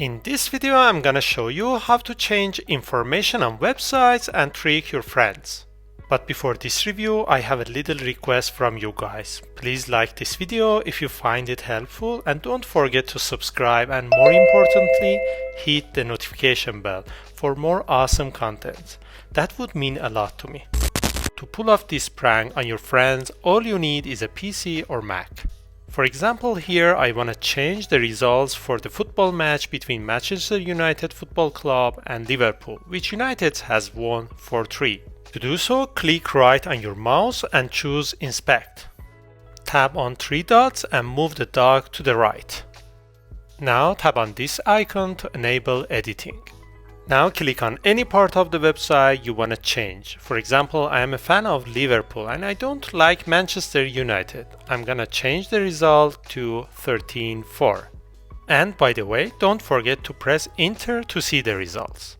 In this video, I'm gonna show you how to change information on websites and trick your friends. But before this review, I have a little request from you guys. Please like this video if you find it helpful and don't forget to subscribe and more importantly, hit the notification bell for more awesome content. That would mean a lot to me. To pull off this prank on your friends, all you need is a PC or Mac. For example, here I want to change the results for the football match between Manchester United Football Club and Liverpool, which United has won 4-3. To do so, click right on your mouse and choose Inspect. Tap on three dots and move the dog to the right. Now tap on this icon to enable editing. Now click on any part of the website you want to change. For example, I am a fan of Liverpool and I don't like Manchester United. I'm gonna change the result to 13-4. And by the way, don't forget to press Enter to see the results.